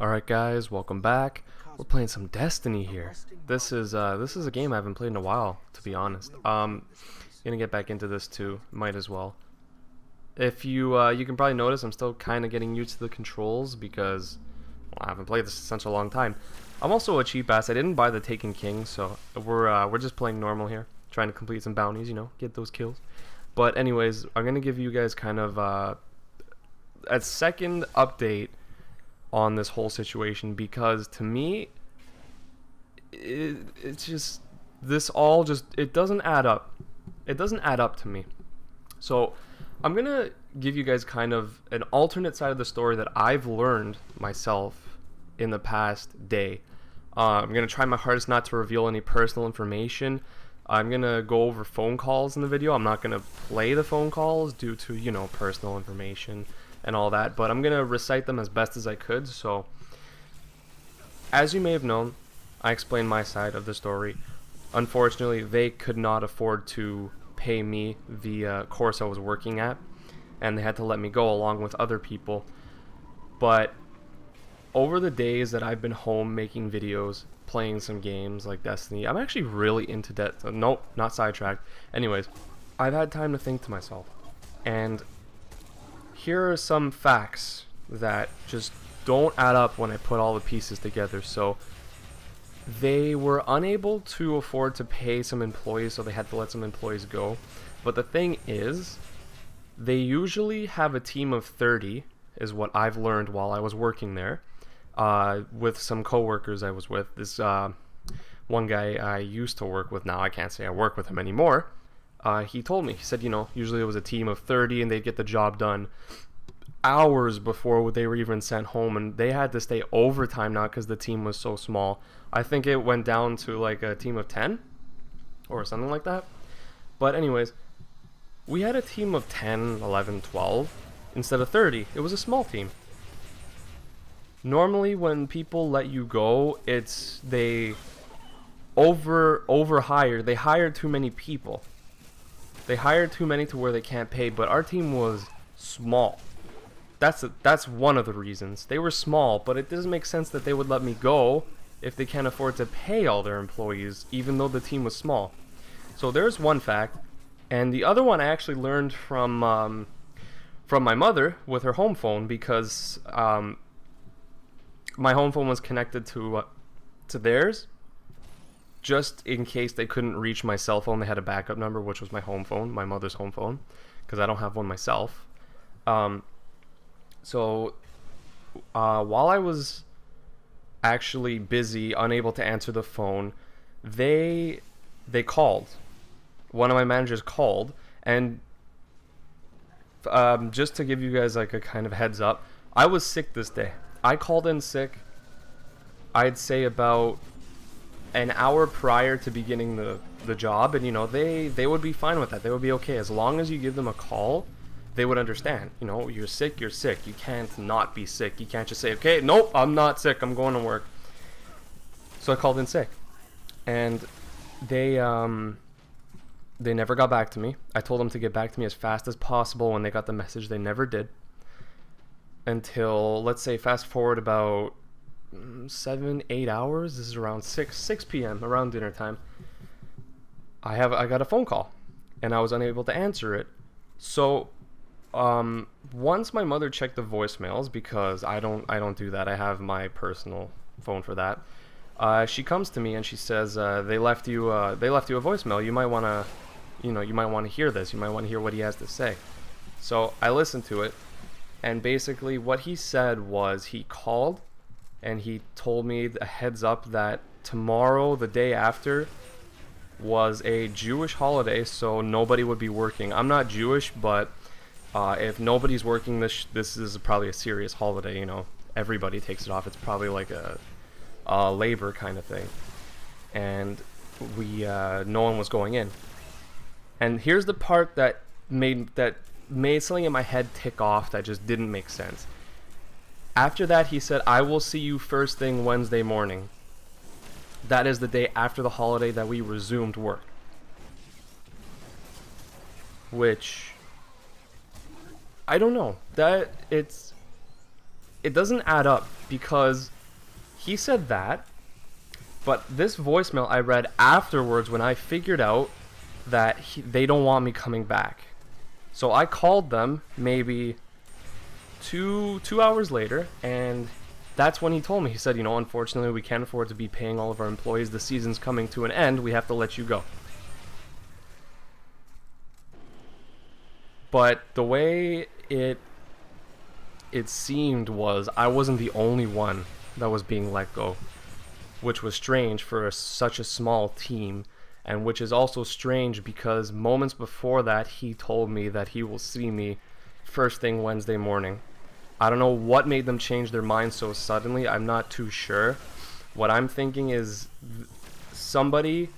Alright guys, welcome back. We're playing some Destiny here. This is a game I haven't played in a while, to be honest. Gonna get back into this too, might as well. If you can probably notice I'm still kind of getting used to the controls because I haven't played this in such a long time. I'm also a cheap ass. I didn't buy the Taken King, so we're just playing normal here, trying to complete some bounties, you know, get those kills. But anyways, I'm gonna give you guys kind of a second update on this whole situation, because to me it's just it doesn't add up. It doesn't add up to me. So I'm gonna give you guys kind of an alternate side of the story that I've learned myself in the past day. I'm gonna try my hardest not to reveal any personal information. I'm gonna go over phone calls in the video. I'm not gonna play the phone calls due to, you know, personal information and all that, but I'm gonna recite them as best as I could. So as you may have known, I explained my side of the story. Unfortunately, they could not afford to pay me the course I was working at, and they had to let me go along with other people. But over the days that I've been home making videos, playing some games like Destiny, I'm actually really into nope, not sidetracked. Anyways, I've had time to think to myself, and here are some facts that just don't add up when I put all the pieces together. So they were unable to afford to pay some employees, so they had to let some employees go. But the thing is, they usually have a team of 30, is what I've learned while I was working there, with some coworkers I was with. This one guy I used to work with, now I can't say I work with him anymore. He told me, he said, you know, usually it was a team of 30 and they'd get the job done hours before they were even sent home, and they had to stay overtime now because the team was so small. I think it went down to like a team of 10 or something like that. But anyways, we had a team of 10, 11, 12 instead of 30. It was a small team. Normally when people let you go, it's they overhired. They hired too many people. They hired too many to where they can't pay, but our team was small. That's one of the reasons. They were small, but it doesn't make sense that they would let me go if they can't afford to pay all their employees, even though the team was small. So there's one fact, and the other one I actually learned from my mother with her home phone, because my home phone was connected to theirs, just in case they couldn't reach my cell phone. They had a backup number, which was my home phone, my mother's home phone, because I don't have one myself. So while I was actually busy, unable to answer the phone, they called. One of my managers called, and just to give you guys like a kind of heads up, I was sick this day. I called in sick, I'd say about an hour prior to beginning the job, and you know, they would be fine with that. They would be okay as long as you give them a call. They would understand. You know, you're sick, you're sick. You can't not be sick. You can't just say, okay, nope, I'm not sick, I'm going to work. So I called in sick, and they never got back to me. I told them to get back to me as fast as possible when they got the message. They never did, until, let's say, fast forward about 7-8 hours. This is around 6 p.m. around dinner time. I got a phone call, and I was unable to answer it. So once my mother checked the voicemails, because I don't do that, I have my personal phone for that, she comes to me and she says, they left you a voicemail. You might want to hear this. You might want to hear what he has to say. So I listened to it, and basically what he said was, he called and he told me a heads up that tomorrow, the day after, was a Jewish holiday, so nobody would be working. I'm not Jewish, but if nobody's working, this is probably a serious holiday. You know, everybody takes it off. It's probably like a labor kind of thing, and no one was going in. And here's the part that made something in my head tick off that just didn't make sense. After that, he said, I will see you first thing Wednesday morning. That is the day after the holiday that we resumed work. Which, I don't know. it doesn't add up, because he said that, but this voicemail I read afterwards when I figured out that they don't want me coming back. So I called them maybe two hours later, and that's when he told me. He said, you know, unfortunately we can't afford to be paying all of our employees. The season's coming to an end. We have to let you go. But the way it seemed was I wasn't the only one that was being let go, which was strange for such a small team, and which is also strange because moments before that he told me that he will see me first thing Wednesday morning. I don't know what made them change their mind so suddenly. I'm not too sure. What I'm thinking is somebody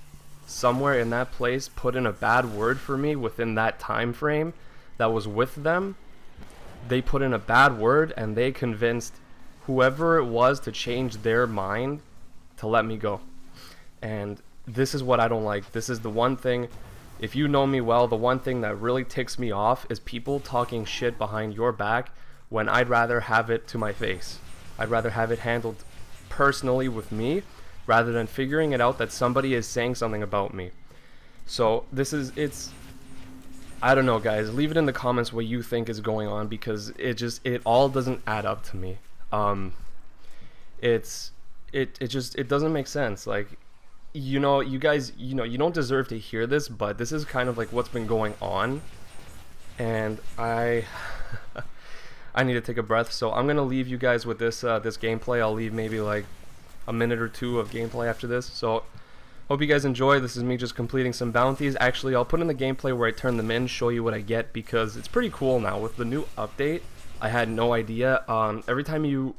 somewhere in that place put in a bad word for me within that time frame that was with them. They put in a bad word and they convinced whoever it was to change their mind to let me go. And this is what I don't like. This is the one thing, if you know me well, the one thing that really ticks me off is people talking shit behind your back when I'd rather have it to my face. I'd rather have it handled personally with me rather than figuring it out that somebody is saying something about me. So I don't know, guys. Leave it in the comments what you think is going on, because it all doesn't add up to me. It doesn't make sense. Like, you know, you guys, you know, you don't deserve to hear this, but this is kind of like what's been going on, and I need to take a breath. So I'm gonna leave you guys with this gameplay. I'll leave maybe like a minute or two of gameplay after this. So hope you guys enjoy. This is me just completing some bounties. Actually, I'll put in the gameplay where I turn them in, show you what I get, because it's pretty cool now with the new update. I had no idea. Every time you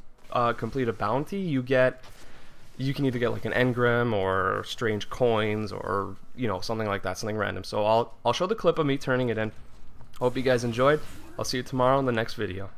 complete a bounty, you can either get like an engram or strange coins, or you know, something like that, something random. So I'll show the clip of me turning it in. Hope you guys enjoyed. I'll see you tomorrow in the next video.